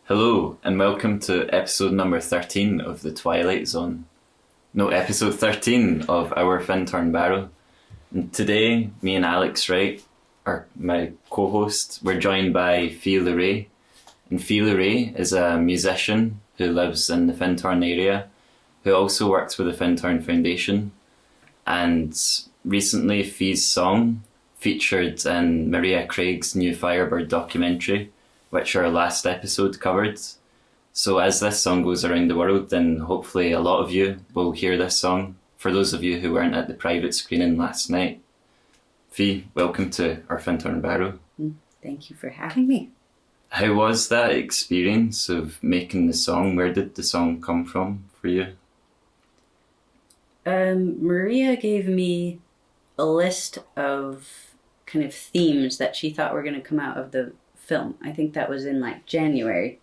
Hello, and welcome to episode number 13 of The Twilight Zone. No, episode 13 of our Findhorn Barrow. And today, me and Alex Wright, my co-host, we're joined by Luray. And Luray is a musician who lives in the Findhorn area, who also works with the Findhorn Foundation. And recently, Fee's song featured in Maria Craig's new Firebird documentary, which our last episode covered. So as this song goes around the world, then hopefully a lot of you will hear this song. For those of you who weren't at the private screening last night, Fee, welcome to our Findhorn Barrow. Thank you for having me. How was that experience of making the song? Where did the song come from for you? Maria gave me a list of kind of themes that she thought were going to come out of the film. I think that was in January.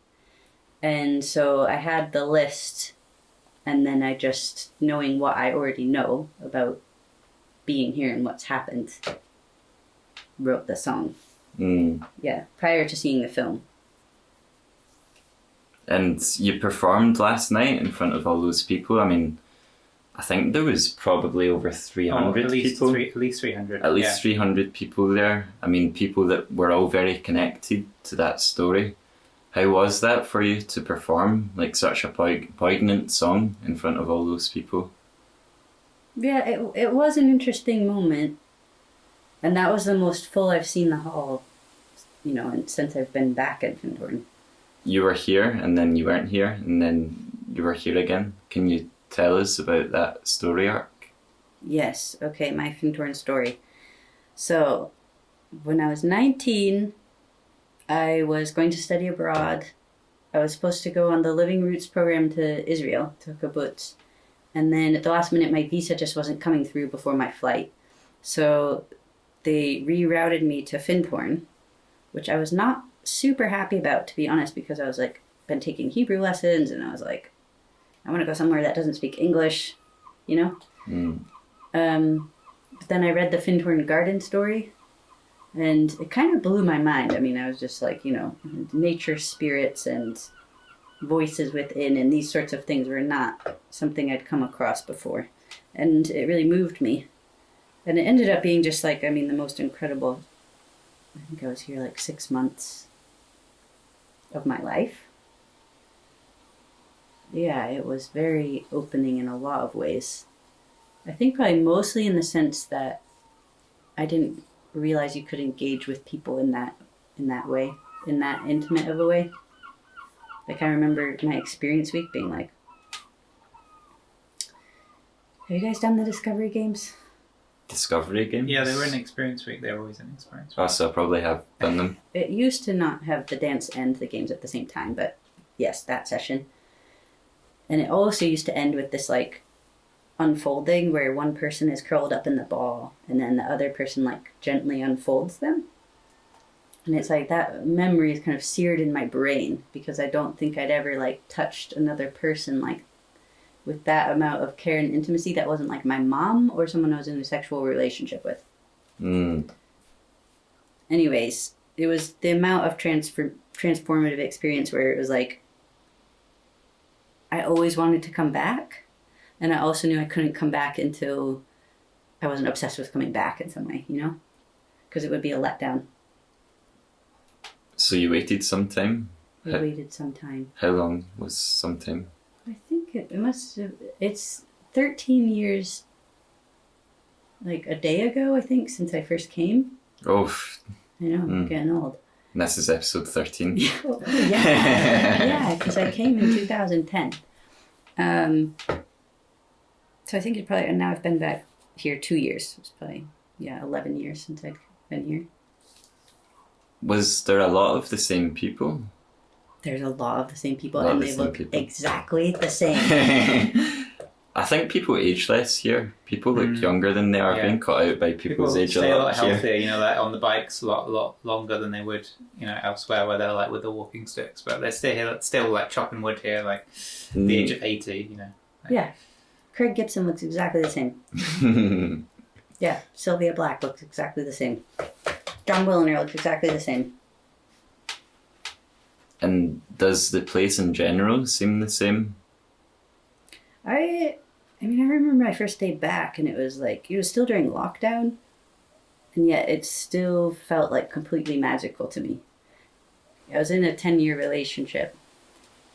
And so I had the list, and then I just, knowing what I already know about being here and what's happened, wrote the song. Yeah, prior to seeing the film. And you performed last night in front of all those people. I mean, I think there was probably over 300 people. At least 300. At least 300 people there. I mean, people that were all very connected to that story. How was that for you to perform such a poignant song in front of all those people? Yeah, it was an interesting moment. And that was the most full I've seen the hall, since I've been back at Findhorn. You were here, and then you weren't here, and then you were here again. Can you tell us about that story arc? Yes, okay, my Findhorn story. So, when I was 19, I was going to study abroad. I was supposed to go on the Living Roots program to Israel, to kibbutz. And then at the last minute, my visa just wasn't coming through before my flight. So they rerouted me to Findhorn, which I was not super happy about, to be honest, because I was been taking Hebrew lessons, and I was I want to go somewhere that doesn't speak English, But then I read the Findhorn Garden story, and it kind of blew my mind. I mean, I was just nature spirits and voices within, and these sorts of things were not something I'd come across before. And it really moved me. And it ended up being just the most incredible, I think I was here 6 months of my life. Yeah, it was very opening in a lot of ways. I think probably mostly in the sense that I didn't realize you could engage with people in that way, in that intimate of a way. I remember my experience week being have you guys done the Discovery Games? Discovery Games? Yeah, they were in Experience Week. They were always in Experience Week. Oh, so I probably have done them. It used to not have the dance and the games at the same time, but yes, that session. And it also used to end with this unfolding where one person is curled up in the ball and then the other person gently unfolds them. And it's that memory is kind of seared in my brain because I don't think I'd ever touched another person with that amount of care and intimacy that wasn't my mom or someone I was in a sexual relationship with. Anyways, it was the amount of transformative experience where it was I always wanted to come back, and I also knew I couldn't come back until I wasn't obsessed with coming back in some way, because it would be a letdown. So you waited some time? I waited some time. How long was some time? I think it must have... It's 13 years, a day ago, I think, since I first came. Oh. I know, I'm getting old. And this is episode 13. Yeah, because I came in 2010. So I think it probably... And now I've been back here 2 years. It's probably, 11 years since I've been here. Was there a lot of the same people? There's a lot of the same people, and they look exactly the same. I think people age less here. People look younger than they are, being cut out by people's age. People stay a lot healthier, on the bikes a lot longer than they would, elsewhere where they're with the walking sticks. But they're still chopping wood here, the age of 80, Yeah. Craig Gibson looks exactly the same. Yeah, Sylvia Black looks exactly the same. John Williner looks exactly the same. And does the place in general seem the same? I mean, I remember my first day back, and it was still during lockdown, and yet it still felt like completely magical to me. I was in a 10-year relationship,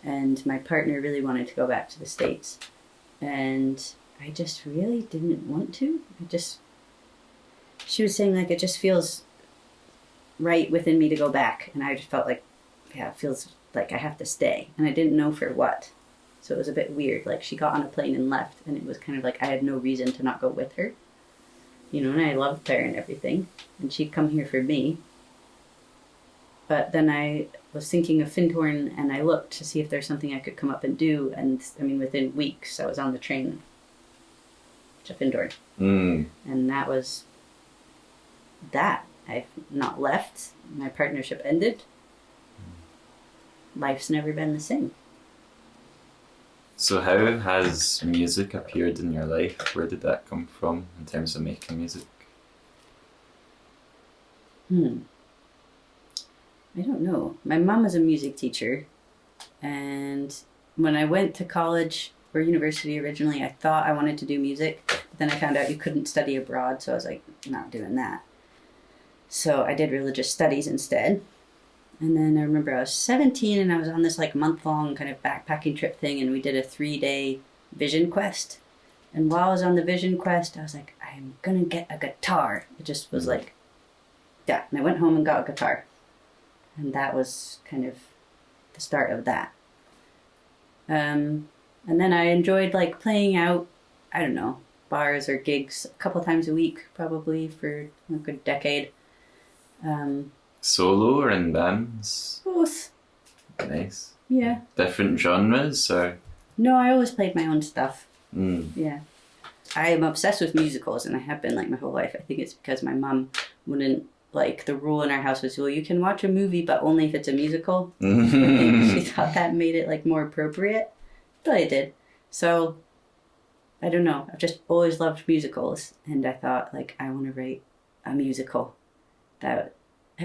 and my partner really wanted to go back to the States, and I just really didn't want to. She was saying, like, it just feels right within me to go back, and I just felt like, yeah, it feels like I have to stay, and I didn't know for what. So it was a bit weird. Like, she got on a plane and left, and it was kind of like I had no reason to not go with her. You know, and I loved her and everything, and she'd come here for me. But then I was thinking of Findhorn, and I looked to see if there's something I could come up and do, and I mean, within weeks, I was on the train to Findhorn. And that was that. I've not left. My partnership ended. Life's never been the same. So how has music appeared in your life? Where did that come from in terms of making music? I don't know. My mom was a music teacher, and when I went to college or university originally, I thought I wanted to do music, but then I found out you couldn't study abroad, so I was like, not doing that. So I did religious studies instead. And then I remember I was 17 and I was on this like month-long kind of backpacking trip thing, and we did a 3-day vision quest. And while I was on the vision quest, I was like, I'm gonna get a guitar. It just was like, yeah. And I went home and got a guitar. And that was kind of the start of that. And then I enjoyed like playing out, I don't know, bars or gigs a couple times a week, probably for a good decade. Solo or in bands? Both. Nice. Yeah. Different genres or? No, I always played my own stuff. Mm. Yeah. I am obsessed with musicals, and I have been like my whole life. I think it's because my mom wouldn't, like, the rule in our house was, well, you can watch a movie, but only if it's a musical. I think she thought that made it like more appropriate. But I did. So, I don't know. I've just always loved musicals, and I thought, like, I want to write a musical. Have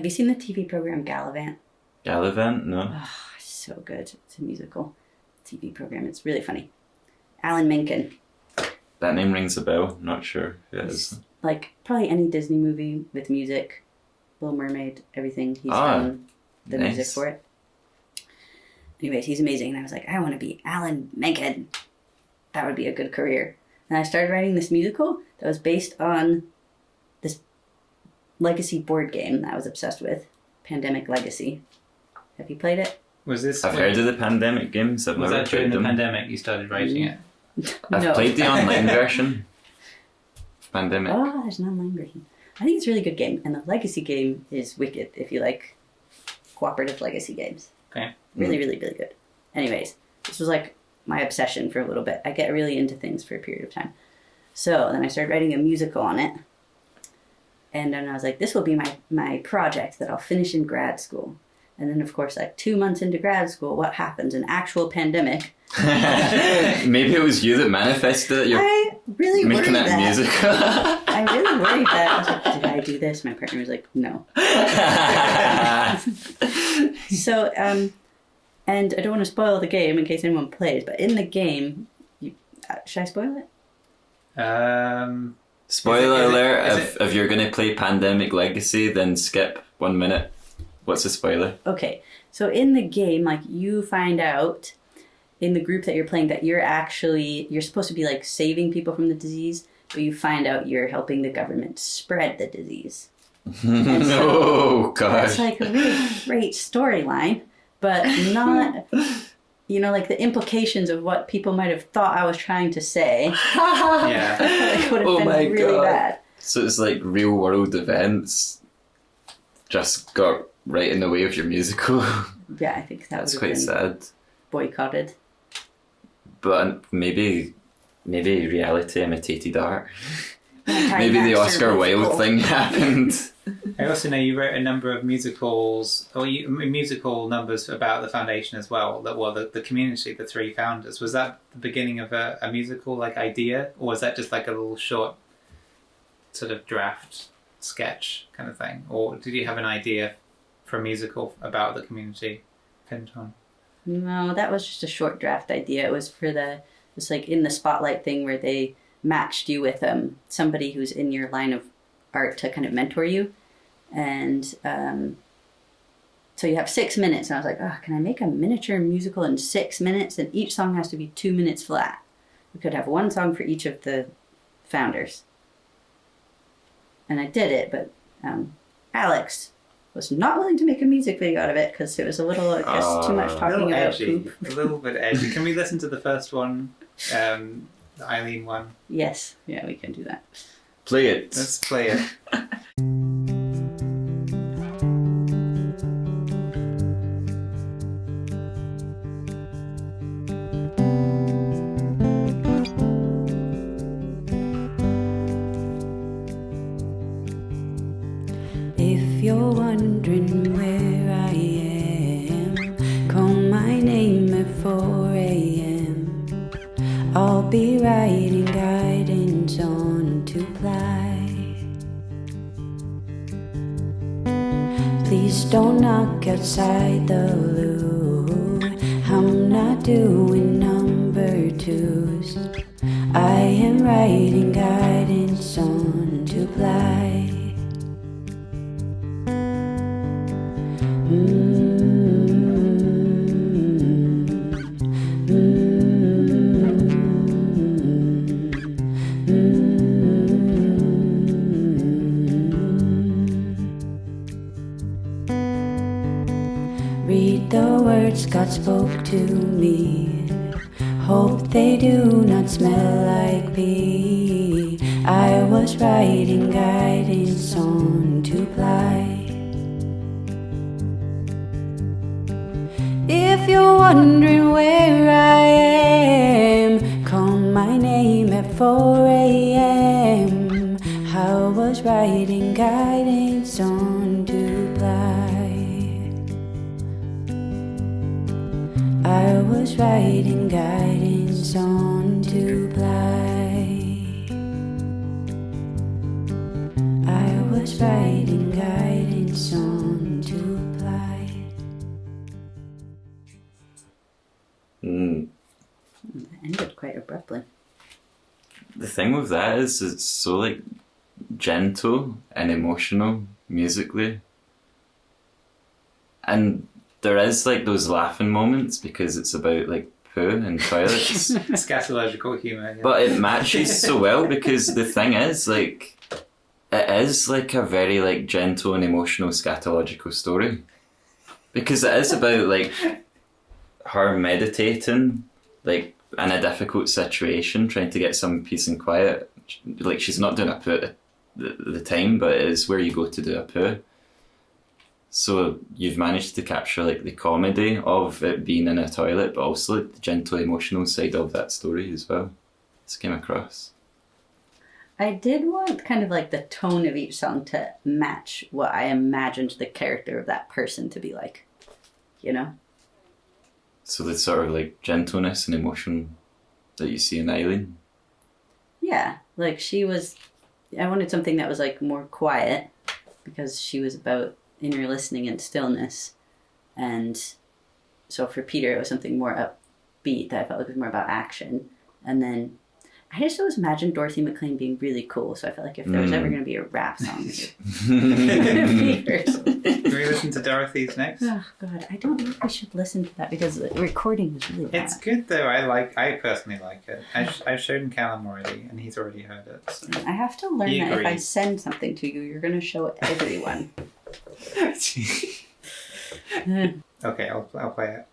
you seen the TV program Gallivant? Gallivant? No. Oh, so good. It's a musical TV program. It's really funny. Alan Menken. That name rings a bell. Not sure who it is. Like, probably any Disney movie with music. Little Mermaid, everything. He's done the music for it. Anyways, he's amazing. And I was like, I want to be Alan Menken. That would be a good career. And I started writing this musical that was based on this legacy board game that I was obsessed with. Pandemic Legacy. Have you played it? Was this? I've heard of the pandemic games. I've Was never that during played the them. pandemic you started writing it? I've played the online version of Pandemic. Oh, there's an online version. I think it's a really good game, and the legacy game is wicked if you like cooperative legacy games. Okay. Really, really, really good. Anyways, this was like my obsession for a little bit. I get really into things for a period of time. So then I started writing a musical on it, and then I was like, this will be my project that I'll finish in grad school. And then, of course, like 2 months into grad school, what happens? An actual pandemic. Maybe it was you that manifested it. You're I really worried making that that. musical. I really worried that. I was like, did I do this? My partner was like, no. So, and I don't want to spoil the game in case anyone plays, but in the game, should I spoil it? Spoiler alert, if you're going to play Pandemic Legacy, then skip 1 minute. What's the spoiler? Okay, so in the game, like, you find out in the group that you're playing that you're supposed to be like saving people from the disease, but you find out you're helping the government spread the disease. And so Oh, gosh. it's like a really great storyline, but not, like the implications of what people might have thought I was trying to say. Yeah. Like, would have been really bad. So it's like real world events just got right in the way of your musical. Yeah, I think that That's would quite have been sad. boycotted. But maybe reality imitated art. Maybe Maybe the Oscar Wilde thing happened. I also know you wrote a number of musicals, or musical numbers about the foundation as well. The community, the 3 founders. Was that the beginning of a musical like idea, or was that just like a little short sort of draft sketch kind of thing, or did you have an idea for a musical about the community? Findhorn? No, that was just a short draft idea. It was for it's like in the spotlight thing where they matched you with somebody who's in your line of art to kind of mentor you. And so you have 6 minutes. And I was like, oh, can I make a miniature musical in 6 minutes? And each song has to be 2 minutes flat. We could have one song for each of the founders. And I did it, but Alex was not willing to make a music video out of it because it was a little, I guess, too much talking about edgy. poop. A little bit edgy. Can we listen to the first one, the Eileen one? Yes, yeah, we can do that. Play it. Let's play it. If you're wondering where I am, call my name at 4 a.m. I'll be writing guidance on to ply. Please don't knock outside the loo. I'm not doing number twos. I am writing guidance on to ply. Read the words God spoke to me. Hope they do not smell like pee. I was writing guidance on to ply. If you're wondering where I am, call my name at 4 a.m. I was writing guidance on to ply. I was writing guidance on to ply. I was writing guidance on to ply. That ended quite abruptly. The thing with that is it's so like gentle and emotional musically, and there is like those laughing moments because it's about like poo and toilets. Scatological humour. Yeah. But it matches so well because the thing is like it is like a very like gentle and emotional scatological story, because it is about like her meditating like in a difficult situation, trying to get some peace and quiet. Like she's not doing a poo at the time, but it is where you go to do a poo. So you've managed to capture like the comedy of it being in a toilet, but also like, the gentle emotional side of that story as well. It's came across. I did want kind of like the tone of each song to match what I imagined the character of that person to be like, you know? So the sort of like gentleness and emotion that you see in Eileen. Yeah, like I wanted something that was like more quiet because she was about inner listening and stillness. And so for Peter, it was something more upbeat that I felt like was more about action. And then I just always imagined Dorothy McLean being really cool. So I felt like if there was ever going to be a rap song, it would be hers. Can we listen to Dorothy's next? Oh God, I don't know if we should listen to that because the recording was really bad. It's good though. I personally like it. I've shown Callum already, and he's already heard it. So. I have to learn He that if I agrees. send something to you, you're going to show it to everyone. Okay, I'll play it.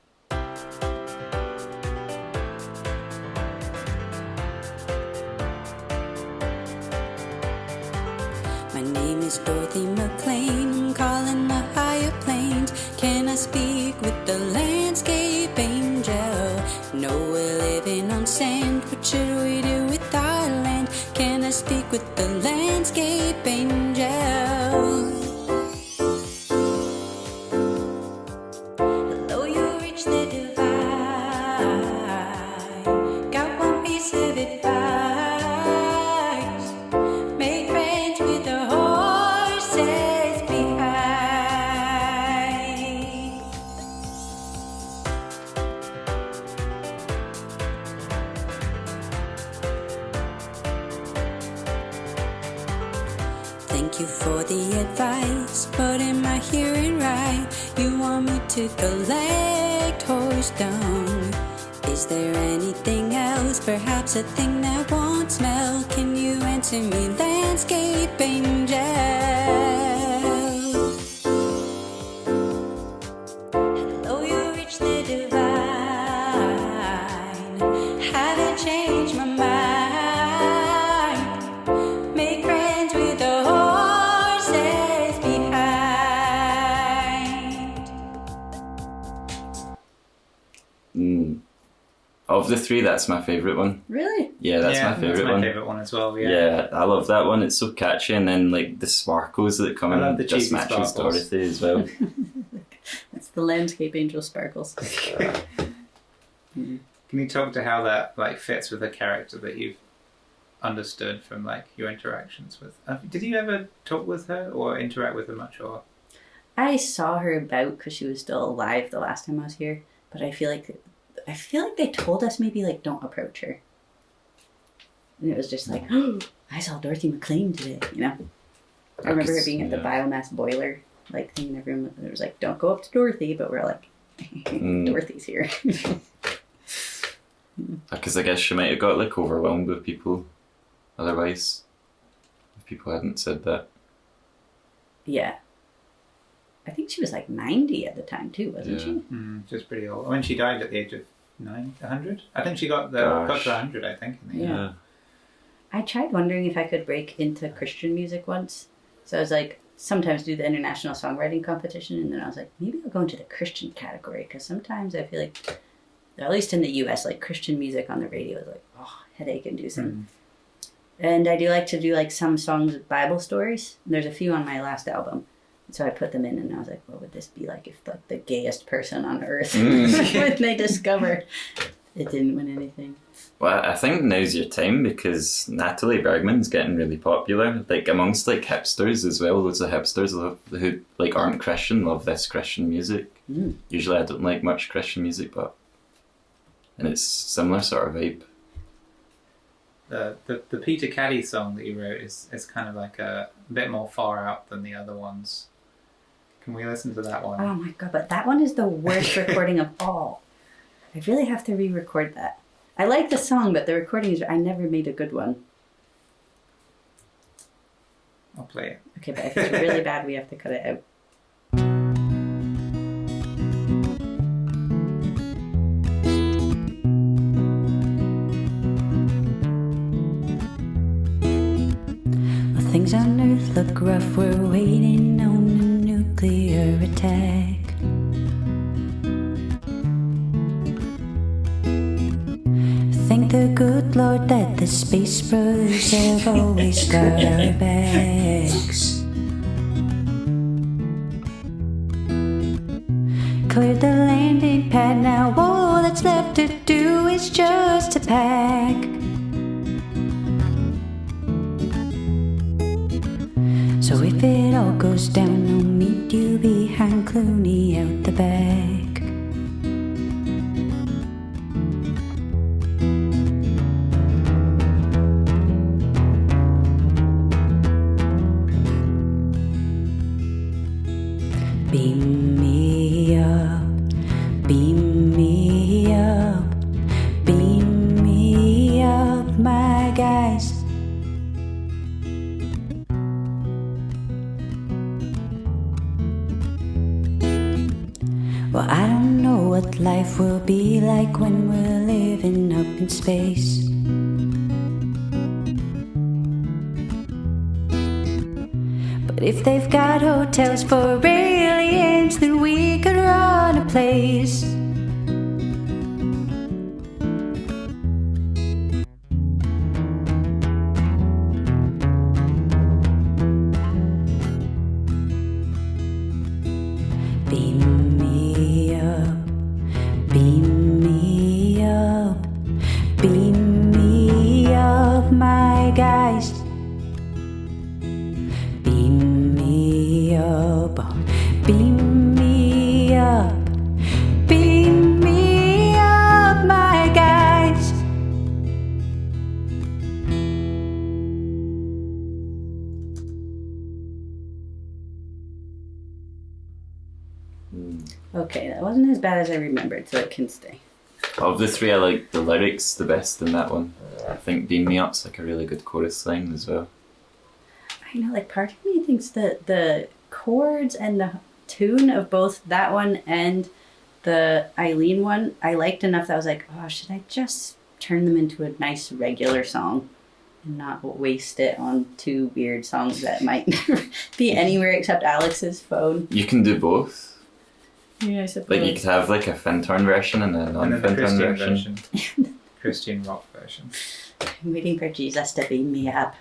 My name is Dorothy McLean. I'm calling the higher planes. Can I speak with the landscape angel? No, we're living on sand. What should we do with our land? Can I speak with the landscape angel? Hello, you reach the divide. Got one piece of advice. Make friends with the horses behind. you for the advice, but am I hearing right? You want me to collect horse dung. Is there anything else? Perhaps a thing that won't smell? Can you answer me, landscape angel? Hello, you reached the divine. Haven't changed my mind. Make friends with the horses behind. Of the three, that's my favourite one. Really? Yeah, that's my favourite That's my one. favourite one as well. Yeah. Yeah, I love that one. It's so catchy, and then like the sparkles that come I love the in just cheesy matches sparkles. Dorothy as well. That's the landscape angel sparkles. Can you talk to how that like fits with the character that you've understood from like your interactions with? Did you ever talk with her or interact with her much? Or I saw her about because she was still alive the last time I was here, but I feel like they told us maybe like don't approach her. And it was just like, oh, I saw Dorothy McLean today, you know. I remember her being at the biomass boiler like thing, and everyone was like, don't go up to Dorothy, but we're like, Dorothy's here. Because I guess she might have got like overwhelmed with people otherwise, if people hadn't said that. Yeah. I think she was like 90 at the time too, wasn't she? Just pretty old. I mean, she died at the age of 100. I think she got to 100. I think. In the end. Yeah. I tried wondering if I could break into Christian music once. So I was like, sometimes do the international songwriting competition, and then I was like, maybe I'll go into the Christian category, because sometimes I feel like, at least in the US, like Christian music on the radio is like, oh, headache inducing. And I do like to do like some songs with Bible stories. There's a few on my last album. So I put them in, and I was like, what would this be like if like the gayest person on earth when they discover it didn't win anything? Well, I think now's your time, because Natalie Bergman's getting really popular, like amongst like hipsters as well. Loads of hipsters who like aren't Christian love this Christian music. Usually I don't like much Christian music, and it's similar sort of vibe. The Peter Caddy song that you wrote is kind of like a bit more far out than the other ones. Can we listen to that one? Oh my god, but that one is the worst recording of all. I really have to re-record that. I like the song, but the recording is... I never made a good one. I'll play it. Okay, but if it's really bad, we have to cut it out. Things on Earth look rough, we're waiting on a nuclear attack. Thank the good Lord that the Space Brothers have always got our backs. Cleared the landing pad, now all that's left to do is just to pack. So if it all goes down, I'll meet you behind Clooney out the back. Beam me up, beam me up, beam me up, my guys. Well, I don't know what life will be like when we're living up in space. But if they've got hotels for aliens, then we could run a place. Beam me up, beam me up, beam me up, my guys. Beam me up, beam me up, beam me up, my guys. it wasn't as bad as I remembered, so it can stay. Of the three, I like the lyrics the best in that one. I think Beam Me Up's like a really good chorus line as well. I know, like, part of me thinks that the chords and the tune of both that one and the Eileen one, I liked enough that I was like, oh, should I just turn them into a nice regular song and not waste it on two weird songs that might never be anywhere except Alex's phone? You can do both. Yeah, I suppose. Like you could have like a Findhorn version and a And then the non-Findhorn Christian version. Christian rock version. I'm waiting for Jesus to beam me up.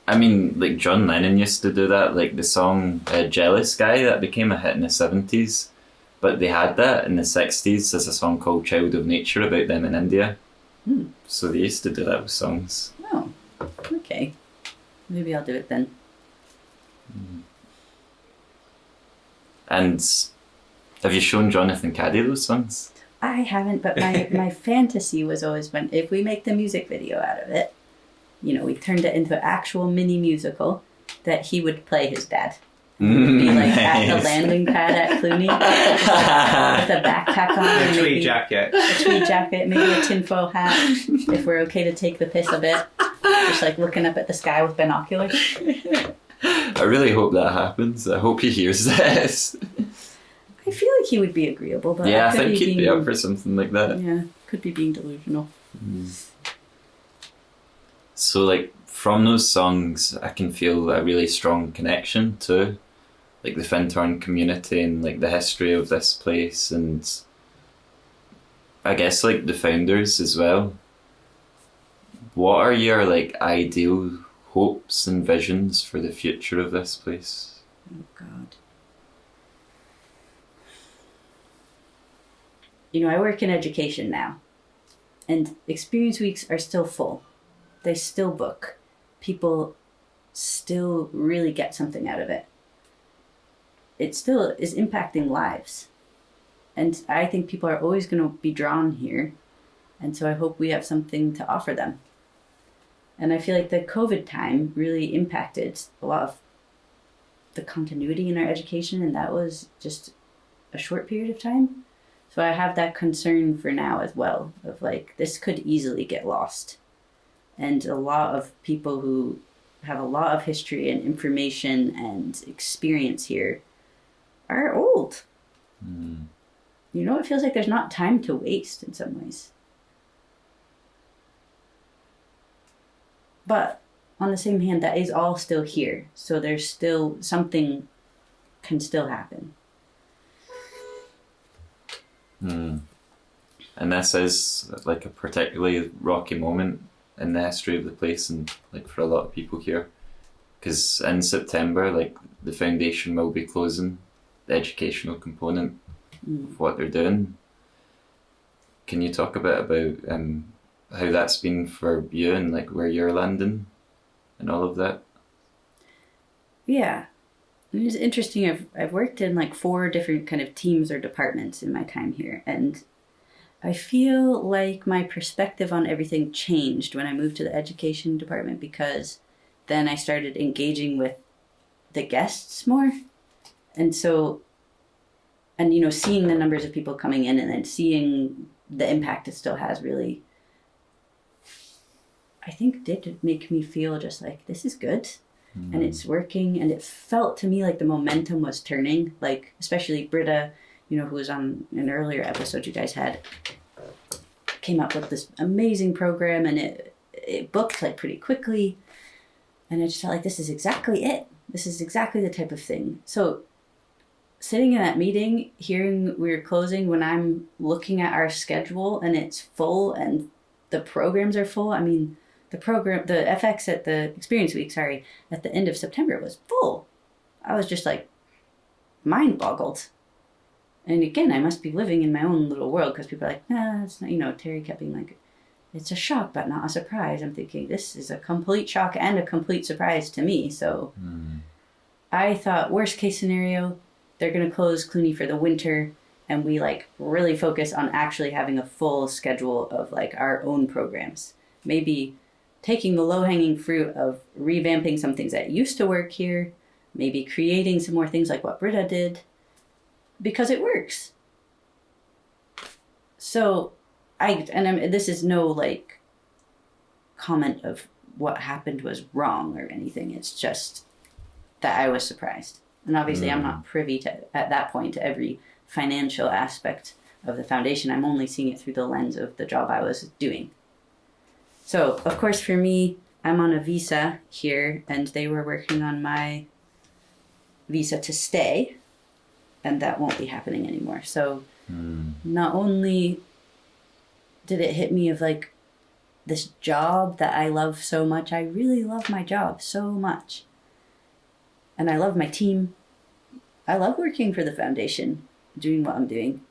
I mean, like John Lennon used to do that, like the song Jealous Guy, that became a hit in the 70s. But they had that in the 60s as a song called Child of Nature about them in India. So they used to do that with songs. Oh, okay. Maybe I'll do it then. And have you shown Jonathan Caddy those songs? I haven't, but my fantasy was always if we make the music video out of it, you know, we turned it into an actual mini musical, that he would play his dad. Be like at the landing pad at Clooney with a backpack on, A and tweed maybe jacket. a tweed jacket, maybe a tinfoil hat, if we're okay to take the piss a bit, just like looking up at the sky with binoculars. I really hope that happens. I hope he hears this. I feel like he would be agreeable, but Yeah, I could think he'd being, be up for something like that. Yeah, could be being delusional. So, like, from those songs, I can feel a really strong connection to, like, the Findhorn community and, like, the history of this place and I guess, like, the founders as well. What are your, like, ideal hopes and visions for the future of this place? Oh, God. You know, I work in education now, and experience weeks are still full. They still book. People still really get something out of it. It still is impacting lives. And I think people are always going to be drawn here. And so I hope we have something to offer them. And I feel like the COVID time really impacted a lot of the continuity in our education, and that was just a short period of time. So I have that concern for now as well, of like, this could easily get lost. And a lot of people who have a lot of history and information and experience here are old. You know, it feels like there's not time to waste in some ways. But on the same hand, that is all still here. So there's still something can still happen. And this is like a particularly rocky moment in the history of the place and like for a lot of people here, because in September, like, the foundation will be closing the educational component of what they're doing. Can you talk a bit about how that's been for you and like where you're landing and all of that? Yeah. It's interesting. I've worked in like 4 different kind of teams or departments in my time here, and I feel like my perspective on everything changed when I moved to the education department, because then I started engaging with the guests more. And so, and you know, seeing the numbers of people coming in and then seeing the impact it still has really, I think did make me feel just like, this is good. And it's working, and it felt to me like the momentum was turning, like especially Britta, you know, who was on an earlier episode you guys had, came up with this amazing program, and it booked like pretty quickly, and I just felt like this is exactly it. This is exactly the type of thing. So sitting in that meeting, hearing we're closing, when I'm looking at our schedule and it's full and the programs are full, I mean, the FX at the Experience Week, at the end of September was full. I was just like mind boggled. And again, I must be living in my own little world, because people are like, nah, it's not, you know, Terry kept being like, it's a shock, but not a surprise. I'm thinking, this is a complete shock and a complete surprise to me. So I thought, worst case scenario, they're going to close Clooney for the winter, and we like really focus on actually having a full schedule of like our own programs. Maybe taking the low-hanging fruit of revamping some things that used to work here, maybe creating some more things like what Britta did, because it works. So this is no like comment of what happened was wrong or anything. It's just that I was surprised. And obviously I'm not privy to, at that point, to every financial aspect of the foundation. I'm only seeing it through the lens of the job I was doing. So, of course, for me, I'm on a visa here, and they were working on my visa to stay, and that won't be happening anymore. So, not only did it hit me of like this job that I love so much, I really love my job so much. And I love my team. I love working for the foundation, doing what I'm doing.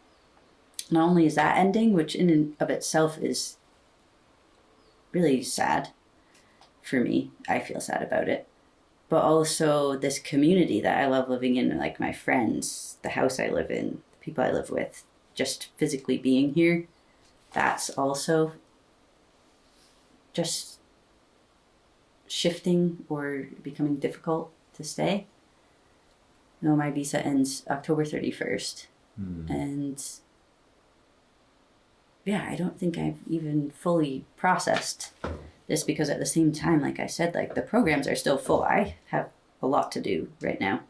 Not only is that ending, which in and of itself is really sad for me. I feel sad about it. But also this community that I love living in, like my friends, the house I live in, the people I live with, just physically being here, that's also just shifting or becoming difficult to stay. No, my visa ends October 31st. And yeah, I don't think I've even fully processed this, because at the same time, like I said, like the programs are still full. I have a lot to do right now.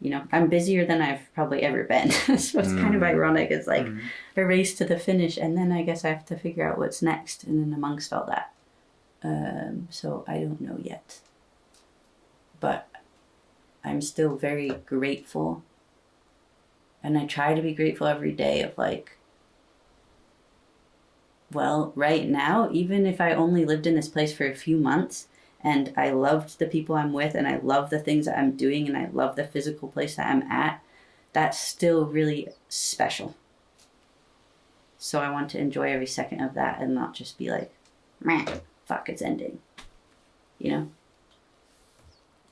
You know, I'm busier than I've probably ever been. So it's kind of ironic. It's like a race to the finish, and then I guess I have to figure out what's next and then amongst all that. So I don't know yet. But I'm still very grateful. And I try to be grateful every day of like, well, right now, even if I only lived in this place for a few months and I loved the people I'm with and I love the things that I'm doing and I love the physical place that I'm at, that's still really special. So I want to enjoy every second of that and not just be like, meh, fuck, it's ending. You know?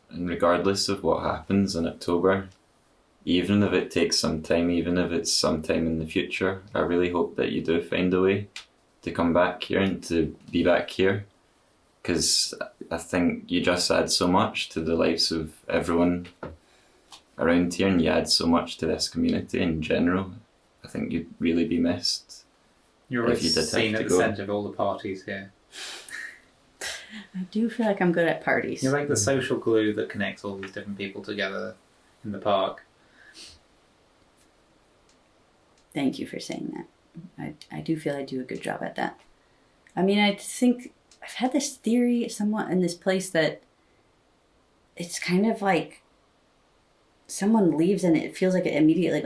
And regardless of what happens in October, even if it takes some time, even if it's sometime in the future, I really hope that you do find a way to come back here and to be back here, because I think you just add so much to the lives of everyone around here, and you add so much to this community in general. I think you'd really be missed. You're always seen at the centre of all the parties here. I do feel like I'm good at parties. You're like the social glue that connects all these different people together in the park. Thank you for saying that. I do feel I do a good job at that. I mean, I think I've had this theory somewhat in this place that it's kind of like someone leaves and it feels like it immediately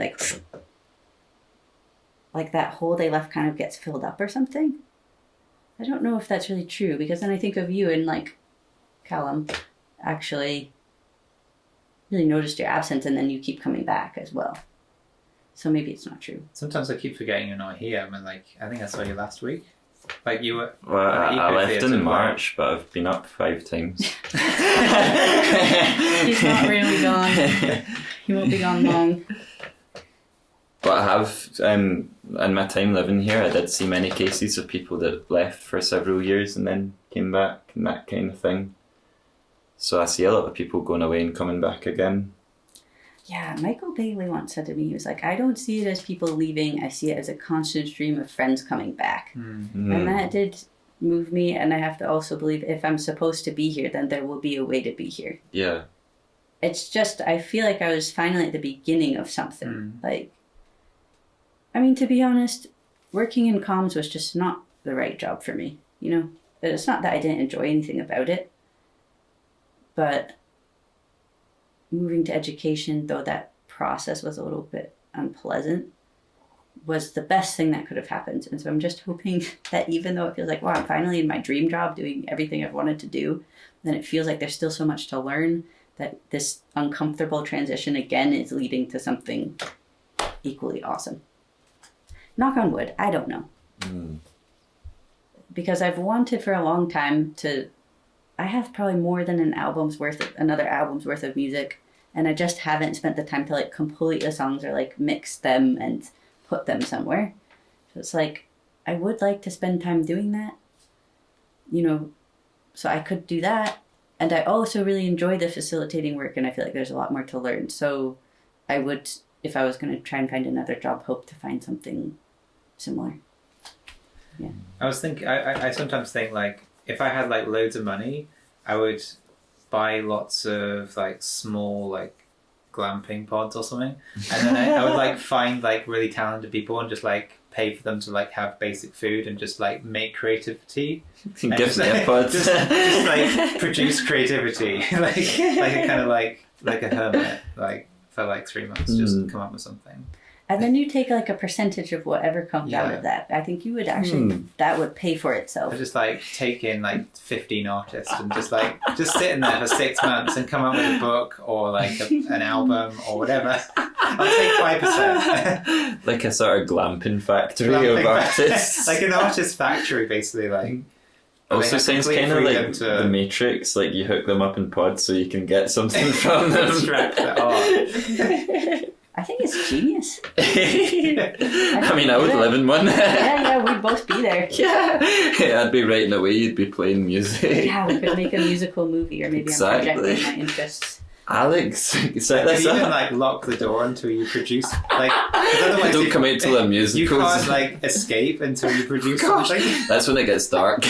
like that hole they left kind of gets filled up or something. I don't know if that's really true, because then I think of you and like Callum actually really noticed your absence and then you keep coming back as well. So maybe it's not true. Sometimes I keep forgetting you're not here. I mean, like, I think I saw you last week. Like, you were... Well, I left in March, but I've been up 5 times. He's not really gone. He won't be gone long. But I have, in my time living here, I did see many cases of people that left for several years and then came back and that kind of thing. So I see a lot of people going away and coming back again. Yeah, Michael Bailey once said to me, he was like, I don't see it as people leaving, I see it as a constant stream of friends coming back. And that did move me, and I have to also believe if I'm supposed to be here, then there will be a way to be here. Yeah. It's just, I feel like I was finally at the beginning of something. Like, I mean, to be honest, working in comms was just not the right job for me, you know? It's not that I didn't enjoy anything about it, but moving to education, though that process was a little bit unpleasant, was the best thing that could have happened. And so I'm just hoping that even though it feels like, wow, I'm finally in my dream job doing everything I've wanted to do, then it feels like there's still so much to learn, that this uncomfortable transition again is leading to something equally awesome. Knock on wood, I don't know. Because I've wanted for a long time to... I have probably more than another album's worth of music, and I just haven't spent the time to like complete the songs or like mix them and put them somewhere. So it's like, I would like to spend time doing that, you know, so I could do that. And I also really enjoy the facilitating work, and I feel like there's a lot more to learn. So I would, if I was going to try and find another job, hope to find something similar. I was thinking. I sometimes think like if I had like loads of money, I would buy lots of like small like glamping pods or something, and then I would like find like really talented people and just like pay for them to like have basic food and just like make creativity. Give just, them pods. just like produce creativity, like a kind of like a hermit, like for like 3 months, just come up with something. And then you take like a percentage of whatever comes out of that. I think you would actually, that would pay for itself. I just like take in like 15 artists and just sit in there for 6 months and come up with a book or like an album or whatever. I'll take 5%. Like a sort of glamping factory of artists. Like an artist factory, basically. Like also sounds kind of like the Matrix. Like you hook them up in pods so you can get something from them. Extract the art. I think it's genius. I mean, I would live in one. Yeah, we'd both be there. Yeah, I'd be writing away, you'd be playing music. Yeah, we could make a musical movie, or maybe I'm projecting my interests. Alex, set You this even up. like lock the door until you produce like. Otherwise Don't come out till a musical. You can't like escape until you produce something. That's when it gets dark.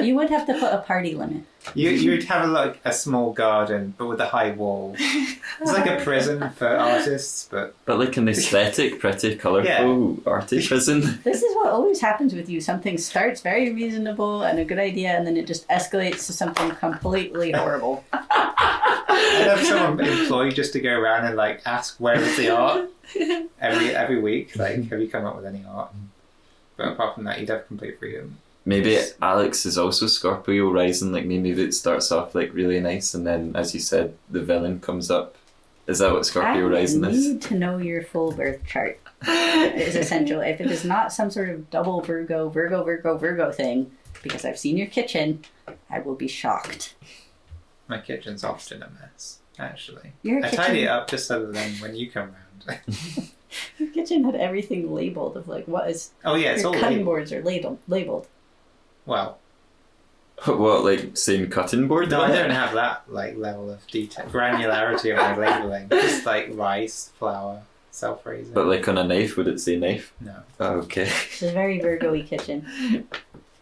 You would have to put a party limit. You'd have like a small garden, but with a high wall. It's like a prison for artists, but like an aesthetic, pretty colourful, arty prison. This is what always happens with you. Something starts very reasonable and a good idea, and then it just escalates to something completely horrible. I'd have someone employed just to go around and like ask where is the art every week. Like, have you come up with any art? But apart from that, you'd have complete freedom. Maybe Alex is also Scorpio rising, like maybe it starts off like really nice and then, as you said, the villain comes up. Is that what Scorpio rising is? I need to know your full birth chart. It is essential. If it is not some sort of double Virgo thing, because I've seen your kitchen, I will be shocked. My kitchen's often a mess, actually. Your I tidy it up just so that then when you come round. Your kitchen had everything labeled of like what is. Oh yeah, it's your all cutting labeled. boards are labeled. Well, what, like same cutting board? no, I don't have that like level of detail, granularity of my labeling. Just like rice, flour, self-raising. But like on a knife, would it say knife? No. Oh, okay. It's a very Virgo-y kitchen.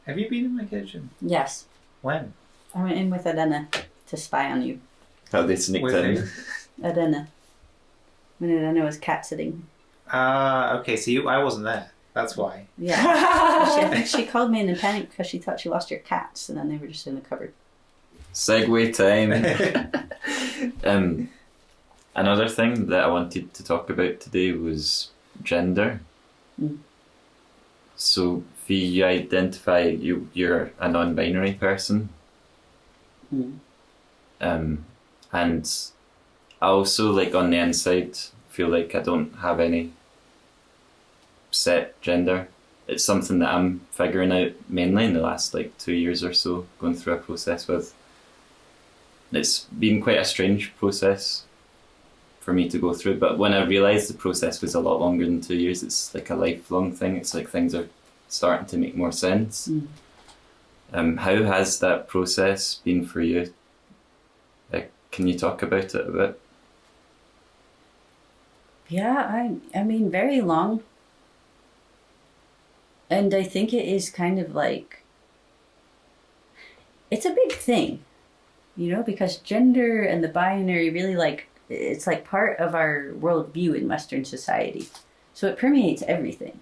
Have you been in my kitchen? Yes. When? I went in with Adena to spy on you. How they sneaked With in. who? Adena. When Adena was cat sitting. Okay, so I wasn't there. That's why. Yeah. I think she called me in a panic because she thought she lost your cats, and then they were just in the cupboard. Segue time. Another thing that I wanted to talk about today was gender. So, Fee, you identify you're a non-binary person. And I also, like, on the inside, feel like I don't have any set gender. It's something that I'm figuring out mainly in the last like 2 years or so, going through a process with. It's been quite a strange process for me to go through, but when I realised the process was a lot longer than 2 years, it's like a lifelong thing. It's like things are starting to make more sense. How has that process been for you? Can you talk about it a bit? Yeah, I mean, very long. And I think it is kind of like, it's a big thing, you know, because gender and the binary really like, it's like part of our worldview in Western society. So it permeates everything,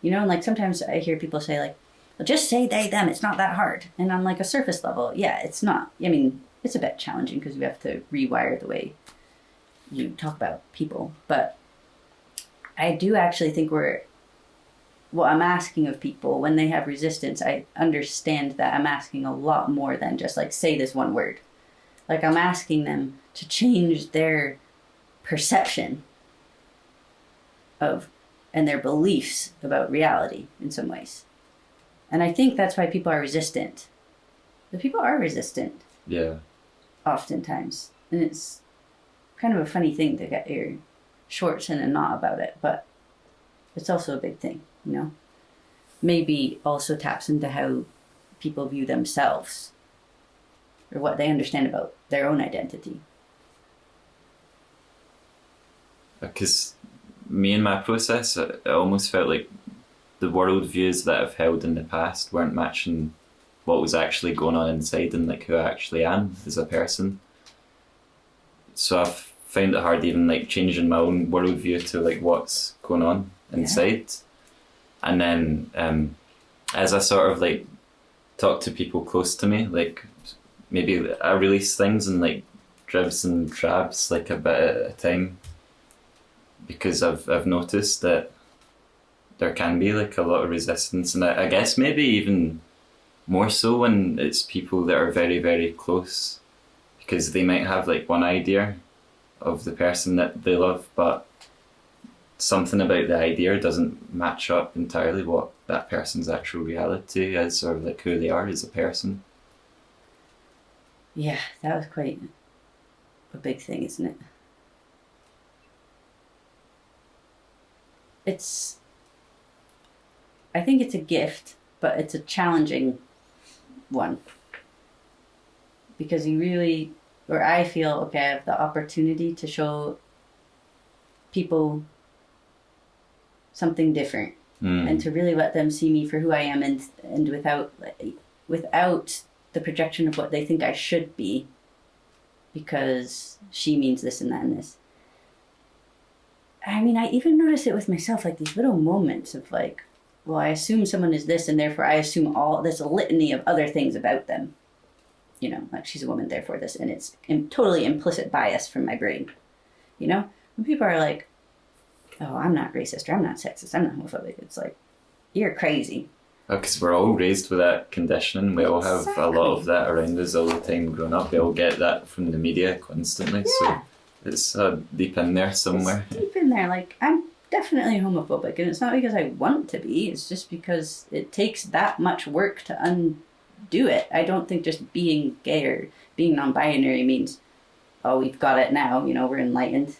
you know, and like sometimes I hear people say like, well, just say they, them, it's not that hard. And on like a surface level, yeah, it's not. I mean, it's a bit challenging because you have to rewire the way you talk about people. But I do actually think what I'm asking of people when they have resistance, I understand that I'm asking a lot more than just like say this one word. Like I'm asking them to change their perception of and their beliefs about reality in some ways. And I think that's why people are resistant. The people are resistant. Yeah. Oftentimes. And it's kind of a funny thing to get your shorts in a knot about it, but it's also a big thing. You know, maybe also taps into how people view themselves or what they understand about their own identity. Because me and my process, it almost felt like the world views that I've held in the past weren't matching what was actually going on inside and like who I actually am as a person. So I've found it hard even like changing my own worldview to like what's going on inside. And then as I sort of like talk to people close to me, like maybe I release things in like dribs and drabs, like a bit at a time, because I've noticed that there can be like a lot of resistance, and I guess maybe even more so when it's people that are very, very close, because they might have like one idea of the person that they love, but something about the idea doesn't match up entirely what that person's actual reality is, or like who they are as a person. Yeah, that was quite a big thing, isn't it? I think it's a gift, but it's a challenging one. Because I feel, okay, I have the opportunity to show people something different, and to really let them see me for who I am, and without the projection of what they think I should be, because she means this and that and this. I mean, I even notice it with myself, like these little moments of like, well, I assume someone is this, and therefore I assume all this litany of other things about them. You know, like she's a woman, therefore this, and it's totally implicit bias from my brain. You know, when people are like, oh, I'm not racist, or I'm not sexist, I'm not homophobic, it's like, you're crazy. Because we're all raised with that conditioning. We all have a lot of that around us all the time growing up. We all get that from the media constantly. Yeah. So it's deep in there somewhere. It's deep in there. Like, I'm definitely homophobic, and it's not because I want to be. It's just because it takes that much work to undo it. I don't think just being gay or being non-binary means, oh, we've got it now. You know, we're enlightened.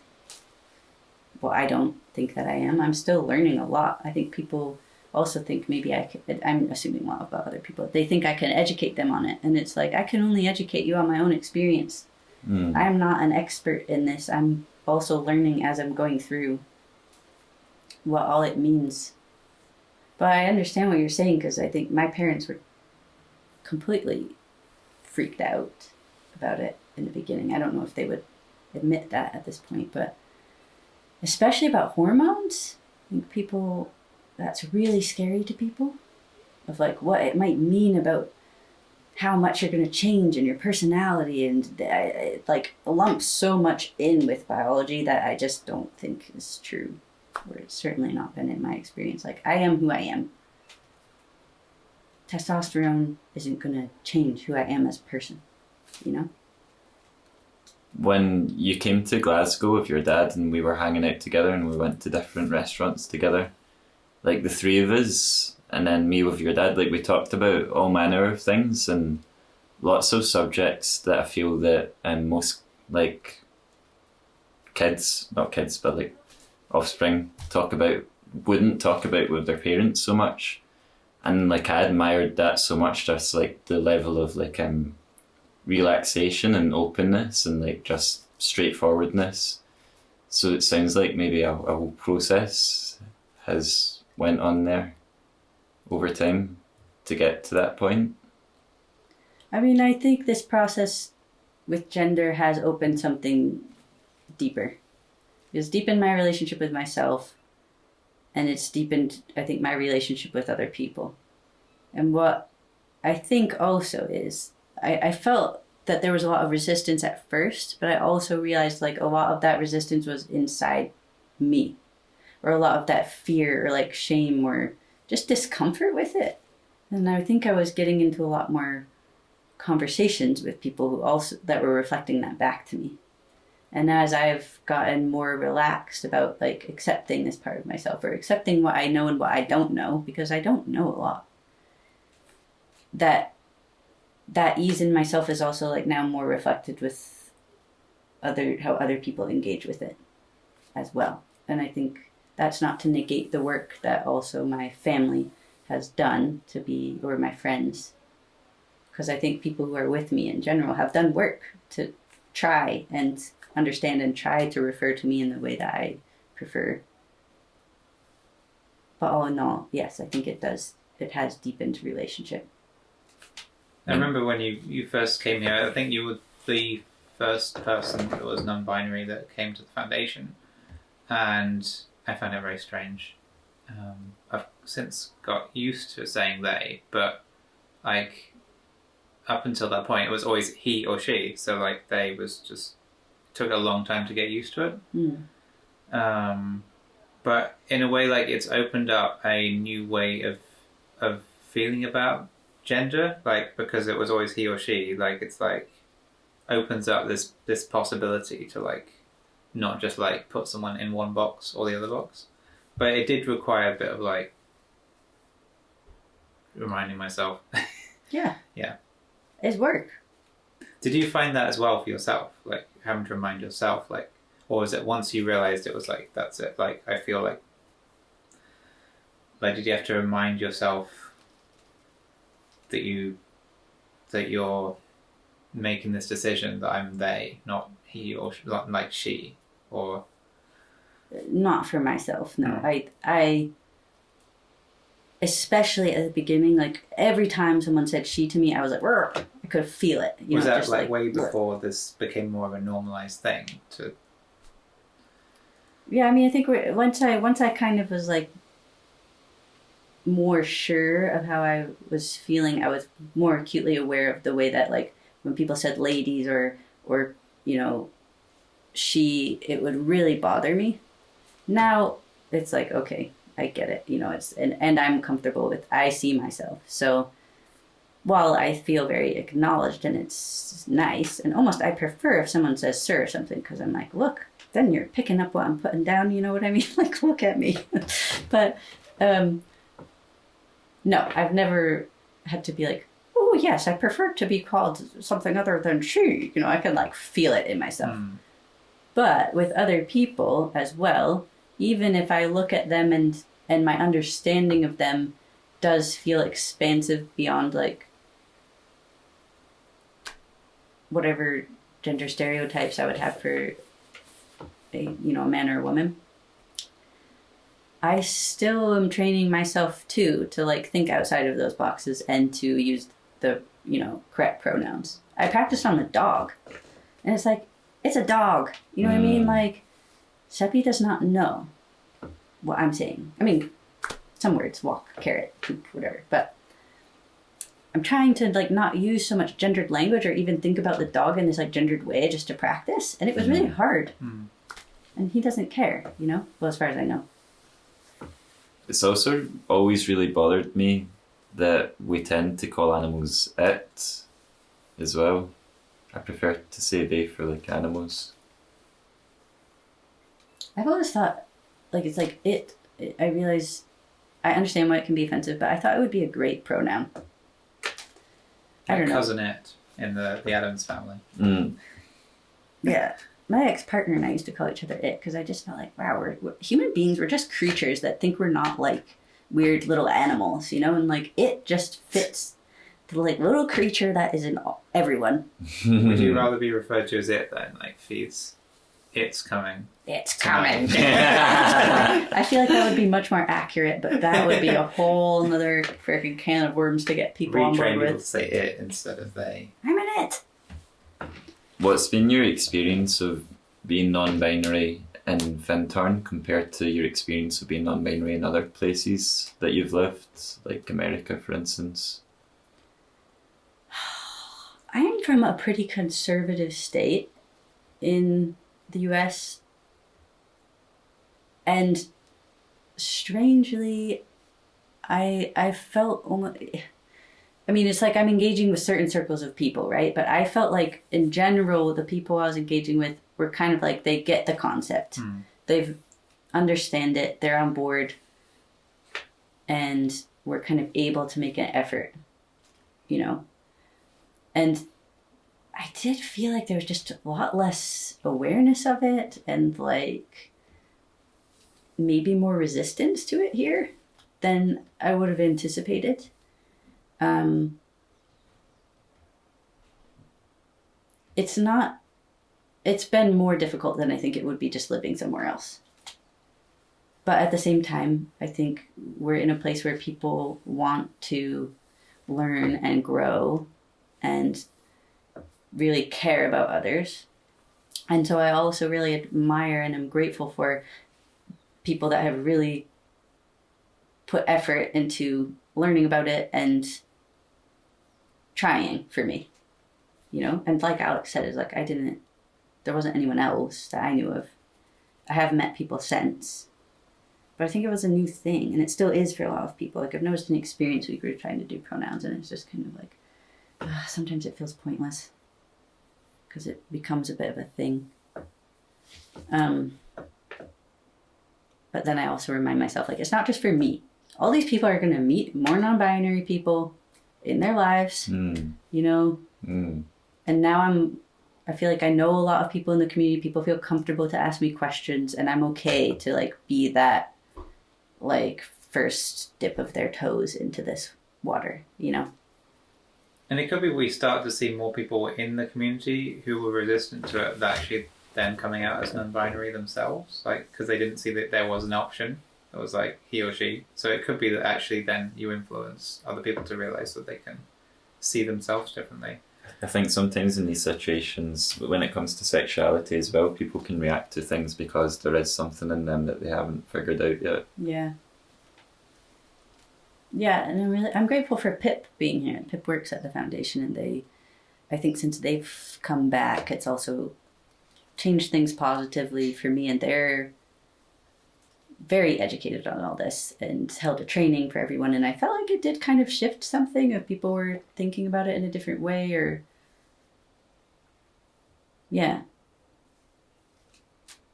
Well, I don't think that I am. I'm still learning a lot. I think people also think maybe I'm assuming a lot about other people. They think I can educate them on it. And it's like, I can only educate you on my own experience. I'm not an expert in this. I'm also learning as I'm going through what all it means. But I understand what you're saying, because I think my parents were completely freaked out about it in the beginning. I don't know if they would admit that at this point, but especially about hormones, I think that's really scary to people, of like what it might mean about how much you're going to change in your personality, and it like lumps so much in with biology that I just don't think is true, or it's certainly not been in my experience. Like, I am who I am. Testosterone isn't going to change who I am as a person, you know? When you came to Glasgow with your dad and we were hanging out together and we went to different restaurants together, like the three of us, and then me with your dad, like we talked about all manner of things and lots of subjects that I feel that most like not kids, but like offspring wouldn't talk about with their parents so much. And like I admired that so much, just like the level of like relaxation and openness and like just straightforwardness. So it sounds like maybe a whole process has went on there over time to get to that point. I mean, I think this process with gender has opened something deeper. It's deepened my relationship with myself, and it's deepened, I think, my relationship with other people. And what I think also is, I felt that there was a lot of resistance at first, but I also realized like a lot of that resistance was inside me, or a lot of that fear or like shame or just discomfort with it. And I think I was getting into a lot more conversations with people who also that were reflecting that back to me. And as I've gotten more relaxed about like accepting this part of myself, or accepting what I know and what I don't know, because I don't know a lot, that ease in myself is also like now more reflected with how other people engage with it as well. And I think that's not to negate the work that also my family has done or my friends, because I think people who are with me in general have done work to try and understand and try to refer to me in the way that I prefer. But all in all, yes, I think it does. It has deepened relationship. I remember when you first came here, I think you were the first person that was non-binary that came to the foundation, and I found it very strange. I've since got used to saying they, but like up until that point, it was always he or she. So like they was just took a long time to get used to it. But in a way, like it's opened up a new way of feeling about gender, like because it was always he or she. Like it's like opens up this possibility to like not just like put someone in one box or the other box. But it did require a bit of like reminding myself. Yeah. Yeah. It's work. Did you find that as well for yourself? Like having to remind yourself, like, or was it once you realized it was like, that's it? Like, I feel like did you have to remind yourself that you're making this decision that I'm they, not he or like she, or Not for myself, no. I especially at the beginning, like every time someone said she to me, I was like, "Rrr," I could feel it. Was that just like way "Rrr." before this became more of a normalized thing? Yeah, I mean, I think once I kind of was like more sure of how I was feeling, I was more acutely aware of the way that like when people said ladies or she, it would really bother me. Now it's like, okay, I get it. It's and I'm comfortable with. I see myself. So while I feel very acknowledged and it's nice, and almost I prefer if someone says sir or something, because I'm like, look, then you're picking up what I'm putting down. You know what I mean? Like, look at me. But no, I've never had to be like, oh yes, I prefer to be called something other than she. I can like feel it in myself. But with other people as well, even if I look at them and my understanding of them does feel expansive beyond like whatever gender stereotypes I would have for a man or a woman, I still am training myself too to like think outside of those boxes and to use the correct pronouns. I practiced on the dog, and it's like, it's a dog. You know what I mean? Like, Seppi does not know what I'm saying. I mean, some words, walk, carrot, poop, whatever. But I'm trying to like not use so much gendered language or even think about the dog in this like gendered way just to practice. And it was really hard. And he doesn't care, well, as far as I know. It's also always really bothered me that we tend to call animals it as well. I prefer to say they for like animals. I've always thought, like, it's like it. I realize, I understand why it can be offensive, but I thought it would be a great pronoun. I don't know. Cousin it in the Addams family. Yeah. My ex-partner and I used to call each other it because I just felt like, wow, we're human beings. We're just creatures that think we're not like weird little animals, and like it just fits the like little creature that is in everyone. Would you rather be referred to as it then? Like, it's coming. It's coming. I feel like that would be much more accurate, but that would be a whole another freaking can of worms to get people on board Retrain people with. to say it instead of they. I'm an it. What's been your experience of being non-binary in Findhorn compared to your experience of being non-binary in other places that you've lived, like America, for instance? I am from a pretty conservative state in the US, and strangely, I felt almost, I mean, it's like I'm engaging with certain circles of people, right? But I felt like in general, the people I was engaging with were kind of like, they get the concept. They've understand it, they're on board, and we're kind of able to make an effort, And I did feel like there was just a lot less awareness of it and like maybe more resistance to it here than I would have anticipated. It's been more difficult than I think it would be just living somewhere else. But at the same time, I think we're in a place where people want to learn and grow and really care about others. And so I also really admire and am grateful for people that have really put effort into learning about it and trying for me, you know? And like Alex said, is like, there wasn't anyone else that I knew of. I have met people since, but I think it was a new thing, and it still is for a lot of people. Like, I've noticed an experience week where we're trying to do pronouns, and it's just kind of like, sometimes it feels pointless because it becomes a bit of a thing. But then I also remind myself, like, it's not just for me. All these people are going to meet more non-binary people in their lives, you know? And now I feel like I know a lot of people in the community. People feel comfortable to ask me questions, and I'm okay to, like, be that, like, first dip of their toes into this water, you know? And it could be we start to see more people in the community who were resistant to it that actually then coming out as non-binary themselves, like, because they didn't see that there was an option. It was like he or she. So it could be that actually then you influence other people to realise that they can see themselves differently. I think sometimes in these situations, when it comes to sexuality as well, people can react to things because there is something in them that they haven't figured out yet. Yeah. Yeah, and I'm grateful for Pip being here. Pip works at the foundation, and I think since they've come back, it's also changed things positively for me, and they're very educated on all this and held a training for everyone, and I felt like it did kind of shift something if people were thinking about it in a different way, or yeah.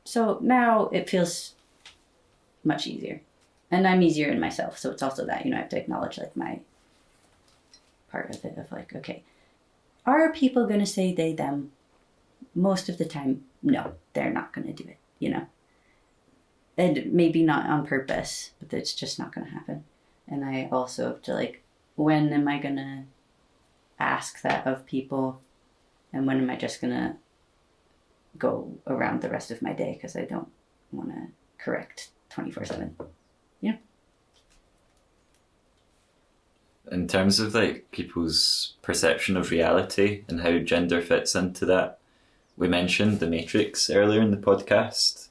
So now it feels much easier, and I'm easier in myself, so it's also that, you know, I have to acknowledge, like, my part of it of, like, okay, are people going to say they, them? Most of the time, no, they're not going to do it, you know? And maybe not on purpose, but it's just not going to happen. And I also have to, like, when am I going to ask that of people? And when am I just going to go around the rest of my day because I don't want to correct 24/7? Yeah. In terms of, like, people's perception of reality and how gender fits into that, we mentioned The Matrix earlier in the podcast.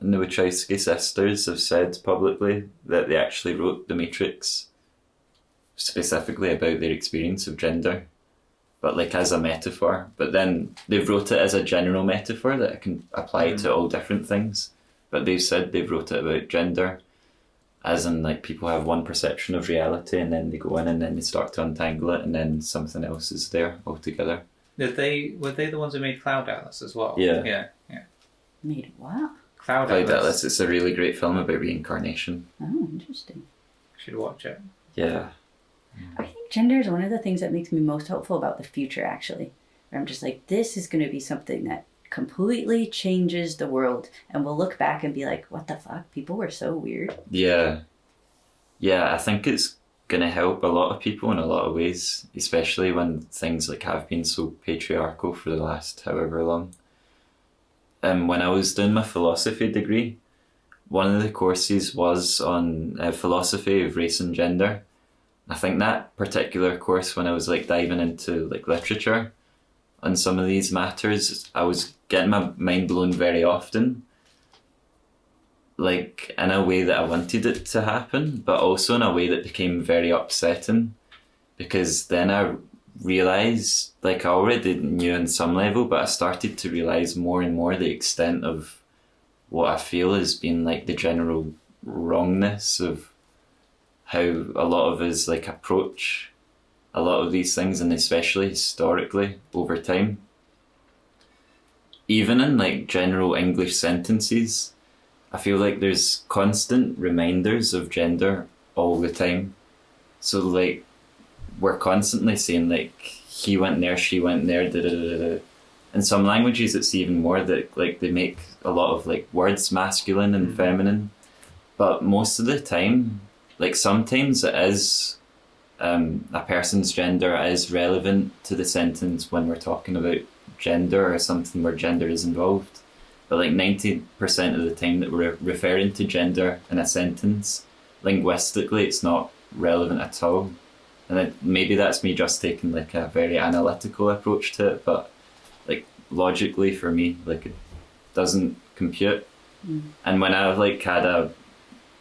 And the Wachowski sisters have said publicly that they actually wrote The Matrix specifically about their experience of gender, but, like, as a metaphor. But then they wrote it as a general metaphor that can apply to all different things. But they've said they've wrote it about gender, as in, like, people have one perception of reality, and then they go in and then they start to untangle it, and then something else is there altogether. Were they the ones who made Cloud Atlas as well? Yeah. Yeah. Made what? Cloud Cloud Atlas. Atlas, it's a really great film about reincarnation. Oh, interesting. Should watch it. Yeah. I think gender is one of the things that makes me most hopeful about the future, actually. Where I'm just like, this is going to be something that completely changes the world, and we'll look back and be like, what the fuck? People were so weird. Yeah. Yeah, I think it's going to help a lot of people in a lot of ways, especially when things, like, have been so patriarchal for the last however long. When I was doing my philosophy degree, one of the courses was on philosophy of race and gender. I think that particular course, when I was, like, diving into, like, literature on some of these matters, I was getting my mind blown very often, like, in a way that I wanted it to happen, but also in a way that became very upsetting, because then I realised, like, I already knew on some level, but I started to realise more and more the extent of what I feel has been, like, the general wrongness of how a lot of us, like, approach a lot of these things, and especially historically over time. Even in, like, general English sentences, I feel like there's constant reminders of gender all the time. So, like, we're constantly saying, like, he went there, she went there, da da da da. In some languages it's even more that, like, they make a lot of, like, words masculine and feminine, but most of the time, like, sometimes it is a person's gender is relevant to the sentence when we're talking about gender or something where gender is involved. but like 90% of the time that we're referring to gender in a sentence, linguistically it's not relevant at all. And maybe that's me just taking like a very analytical approach to it, but like logically for me, like it doesn't compute. And when I've like had a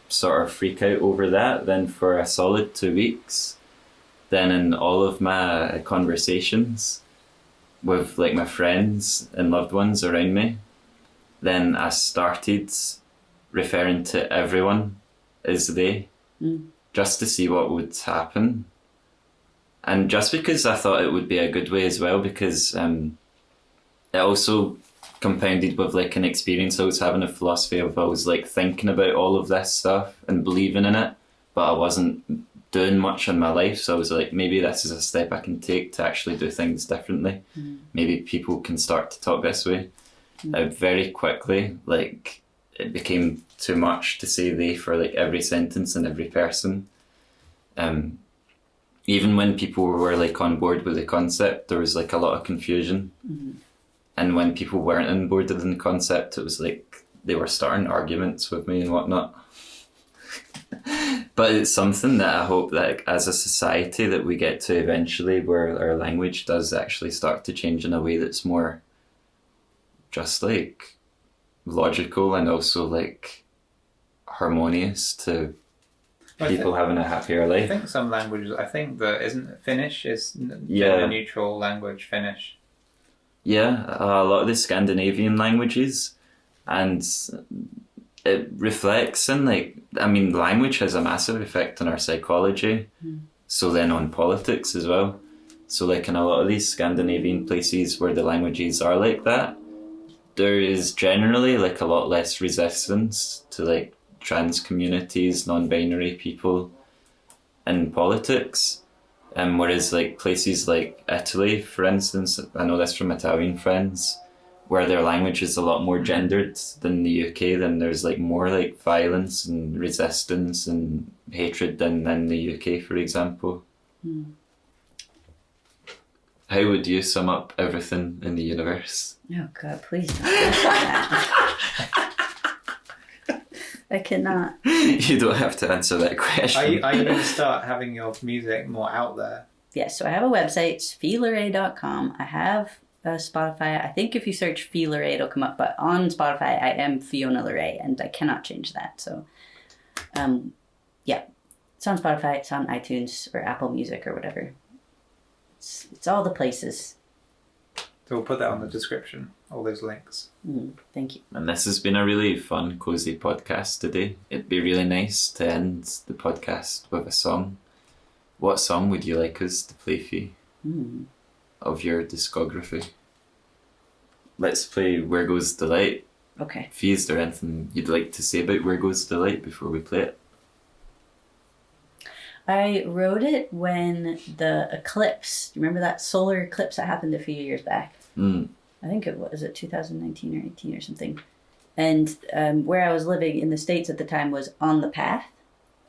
sort of freak out over that, then for a solid 2 weeks, then in all of my conversations with like my friends and loved ones around me, then I started referring to everyone as they, just to see what would happen. And just because I thought it would be a good way as well, because it also compounded with like an experience I was having of philosophy of I was like thinking about all of this stuff and believing in it, but I wasn't doing much in my life. So I was like, maybe this is a step I can take to actually do things differently. Maybe people can start to talk this way. Very quickly, like it became too much to say they for like every sentence and every person. Even when people were like on board with the concept, there was like a lot of confusion. And when people weren't on board with the concept, it was like they were starting arguments with me and whatnot. But it's something that I hope that as a society that we get to eventually, where our language does actually start to change in a way that's more just like logical and also like harmonious to people having a happier I life. think some languages, I think that isn't Finnish is gender neutral language, Finnish. Yeah, a lot of the Scandinavian languages, and it reflects in like, I mean, language has a massive effect on our psychology, so then on politics as well. So like in a lot of these Scandinavian places where the languages are like that, there is generally like a lot less resistance to like trans communities, non-binary people in politics. Whereas like places like Italy, for instance, I know this from Italian friends, where their language is a lot more gendered than the UK, then there's like more like violence and resistance and hatred than in the UK, for example. How would you sum up everything in the universe? Oh God, please don't mention that. I cannot. You don't have to answer that question. Are you going to start having your music more out there? Yes, so I have a website, it's Luray.com. I have Spotify. I think if you search Luray, it'll come up. But on Spotify, I am Fiona Luray, and I cannot change that. So, yeah, it's on Spotify, it's on iTunes or Apple Music or whatever. It's all the places. So we'll put that on the description, all those links. Thank you. And this has been a really fun, cozy podcast today. It'd be really nice to end the podcast with a song. What song would you like us to play for you of your discography? Let's play Where Goes the Light. Okay. Fee, is there anything you'd like to say about Where Goes the Light before we play it? I wrote it when the eclipse, remember that solar eclipse that happened a few years back? I think it was 2019 or 18 or something. And where I was living in the States at the time was on the path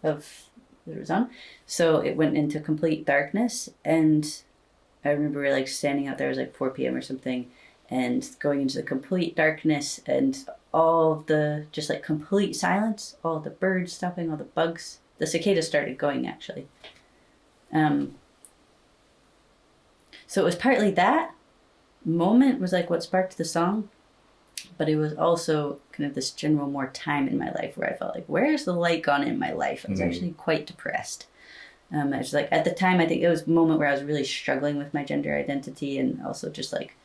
of that it was on. So it went into complete darkness. And I remember like standing out there, it was like 4 p.m. or something, and going into the complete darkness and all of the, just like complete silence, all the birds stopping, all the bugs. The cicadas started going, actually. So it was partly that moment was like what sparked the song, but it was also kind of this general more time in my life where I felt like, where's the light gone in my life? I was actually quite depressed. I was like, at the time, I think it was a moment where I was really struggling with my gender identity, and also just like,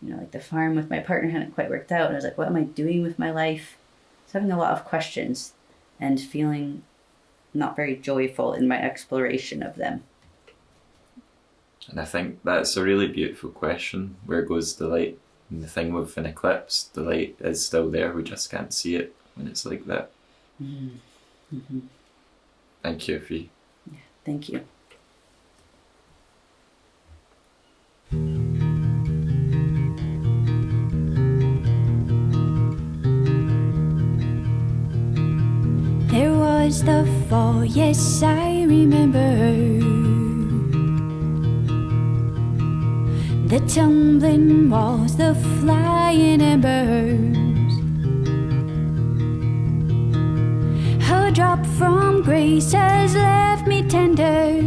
you know, like the farm with my partner hadn't quite worked out. And I was like, what am I doing with my life? I was having a lot of questions and feeling not very joyful in my exploration of them. And I think that's a really beautiful question. Where goes the light? And the thing with an eclipse, the light is still there, we just can't see it when it's like that. Thank you, Fee. Yeah, thank you. There was the fall, yes, I remember. The tumbling walls, the flying embers. from grace has left me tender.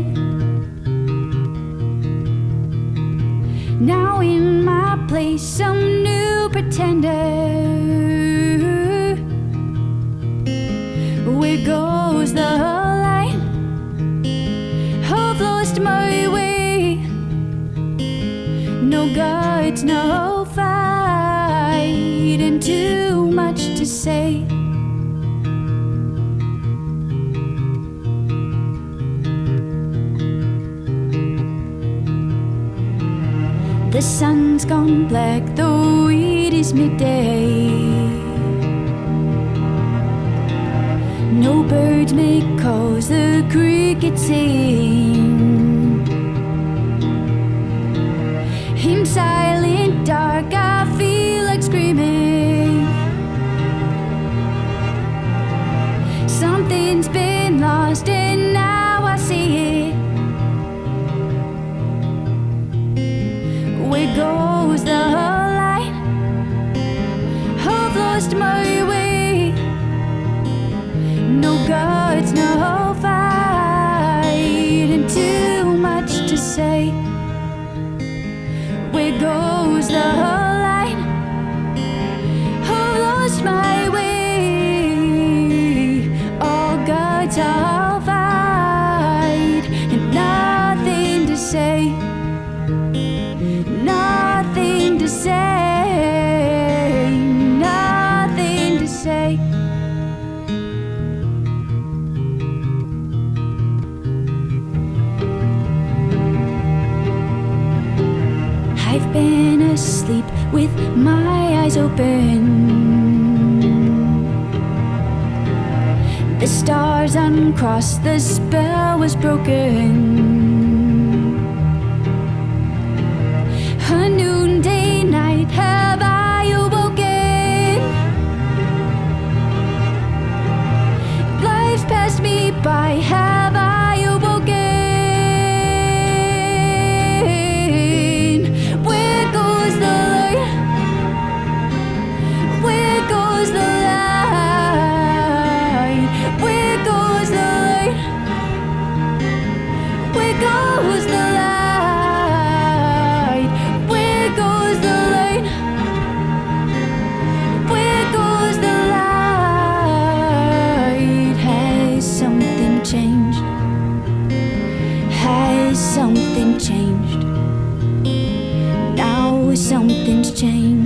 Now in my place, some new pretender. Where goes the line? I've lost my way. No guards, no fight, and too much to say. The sun's gone black, though it is midday. No birds make calls, the crickets sing. In silent dark, I feel like screaming. Something's been lost and now I see it. Where goes the light? I've lost my way. No guards, no fight, and too much to say. Where goes the light? I've lost my way. All guards, all fight, and nothing to say. Nothing to say, nothing to say. I've been asleep with my eyes open. The stars uncrossed, the spell was broken. A noonday night, have I awoken? Life's passed me by, have I awoken? Where goes the light? Where goes the light? Where goes the light? Where goes the light? Something changed. Now something's changed.